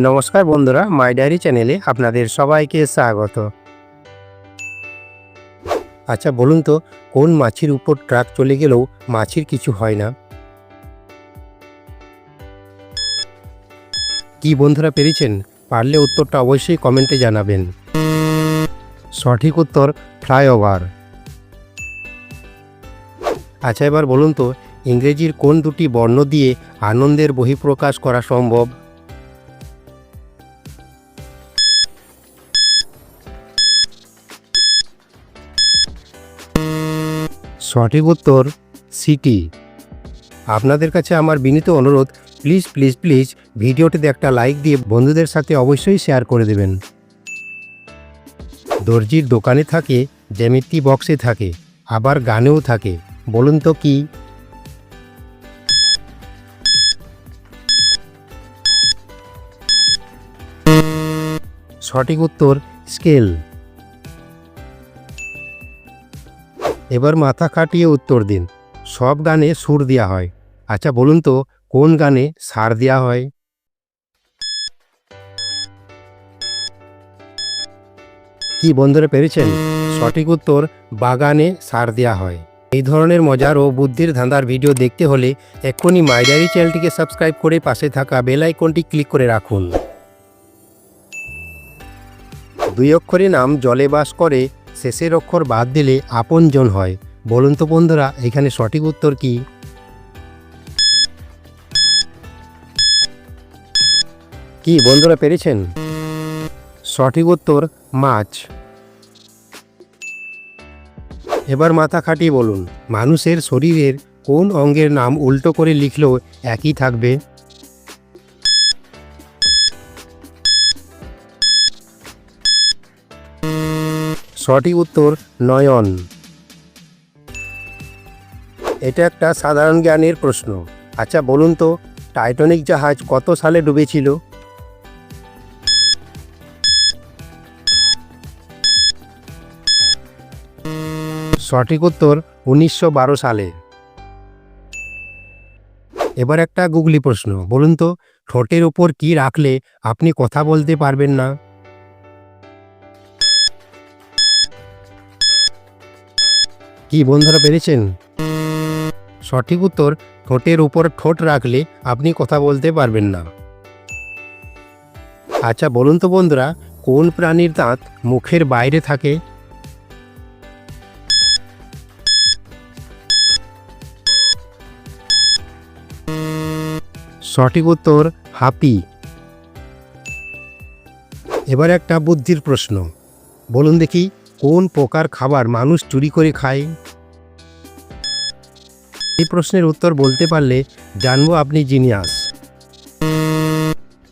নমস্কার বন্ধুরা, মাই ডায়েরি চ্যানেলে আপনাদের সবাইকে স্বাগত। আচ্ছা বলুন তো, কোন মাছির উপর ট্রাক চলে গেলেও মাছির কিছু হয় না? কি বন্ধুরা পেরেছেন? পারলে উত্তরটা অবশ্যই কমেন্টে জানাবেন। সঠিক উত্তর ফ্লাইওভার। আচ্ছা এবার বলুন তো, ইংরেজির কোন দুটি বর্ণ দিয়ে আনন্দের বহিঃপ্রকাশ করা সম্ভব? সঠিক উত্তর সিটি। আপনাদের কাছে আমার বিনীত অনুরোধ, প্লিজ প্লিজ প্লিজ ভিডিওটিতে একটা লাইক দিয়ে বন্ধুদের সাথে অবশ্যই শেয়ার করে দেবেন। দর্জির দোকানে থাকে, জ্যামিতি বক্সে থাকে, আবার গানেও থাকে, বলুন তো কি? সঠিক উত্তর স্কেল। এবার মাথা খাটিয়ে উত্তর দিন। সব গানে সুর দেওয়া হয়, আচ্ছা বলুন তো কোন গানে সার দেওয়া হয়? কি বন্ধুরা পেরেছেন? সঠিক উত্তর বাগানে সার দেওয়া হয়। এই ধরনের মজার ও বুদ্ধির ধাঁধার ভিডিও দেখতে হলে এক্ষুনি মাই ডায়েরি চ্যানেলটিকে সাবস্ক্রাইব করে পাশে থাকা বেল আইকনটি ক্লিক করে রাখুন। দুই অক্ষরের নাম জলে বাস করে, শেষের অক্ষর বাদ দিলে আপনজন হয়, বলুন তো বন্ধুরা এখানে সঠিক উত্তর কি? কি বন্ধুরা পেরেছেন? সঠিক উত্তর মাছ। এবার মাথা খাটিয়ে বলুন, মানুষের শরীরের কোন অঙ্গের নাম উল্টো করে লিখলেও একই থাকবে? সঠিক উত্তর নয়ন। এটা একটা সাধারণ জ্ঞানের প্রশ্ন। আচ্ছা বলুন তো, টাইটানিক জাহাজ কত সালে ডুবেছিল? সঠিক উত্তর 1912 সালে। এবার একটা গুগলি প্রশ্ন, বলুন তো ঠোঁটের উপর কি রাখলে আপনি কথা বলতে পারবেন না? কি বন্ধুরা পেরেছেন? সঠিক উত্তর ঠোঁটের উপর ঠোঁট রাখলে আপনি কথা বলতে পারবেন না। আচ্ছা বলুন তো বন্ধুরা, কোন প্রাণীর দাঁত মুখের বাইরে থাকে? সঠিক উত্তর হাতি। এবার একটা বুদ্ধির প্রশ্ন, বলুন দেখি কোন প্রকার খাবার মানুষ চুরি করে খায়? এই প্রশ্নের উত্তর বলতে পারলে জানবো আপনি জিনিয়াস।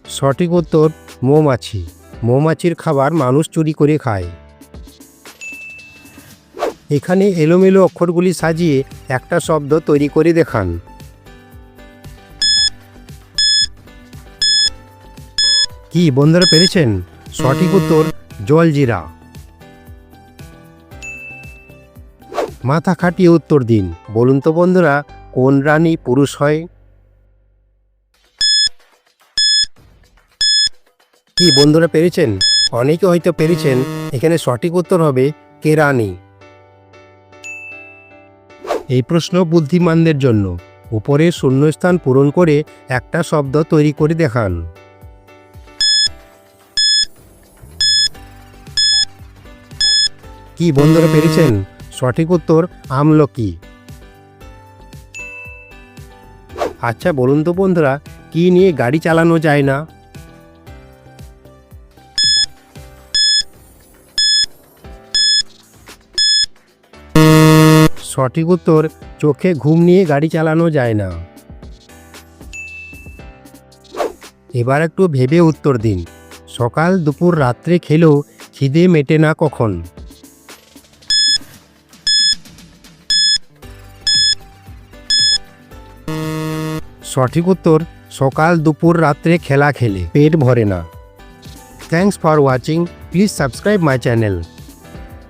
সঠিক উত্তর মৌমাছি। মৌমাছির খাবার মানুষ চুরি করে খায়। এখানে এলোমেলো অক্ষরগুলি সাজিয়ে একটা শব্দ তৈরি করে দেখান। কি বন্ধুরা পেরেছেন? সঠিক উত্তর জলজিরা। মাথা খাটিয়ে উত্তর দিন, বলুন তো বন্ধুরা কোন রানী পুরুষ হয়? কি বন্ধুরা পেরেছেন? অনেকে হয়তো পেরেছেন, এখানে সঠিক উত্তর হবে কেরানি। এই প্রশ্ন বুদ্ধিমানদের জন্য। উপরের শূন্যস্থান পূরণ করে একটা শব্দ তৈরি করে দেখান। কি বন্ধুরা পেরেছেন? সঠিক উত্তর আমলকি। আচ্ছা বলুন তো বন্ধুরা, কি নিয়ে গাড়ি চালানো যায় না? সঠিক উত্তর চোখে ঘুম নিয়ে গাড়ি চালানো যায় না। এবার একটু ভেবে উত্তর দিন। সকাল দুপুর রাত্রে খেলেও খিদে মেটে না কখন? সঠিক উত্তর সকাল দুপুর রাত্রে খেলা খেলে পেট ভরে না। Thanks for watching. Please subscribe my channel.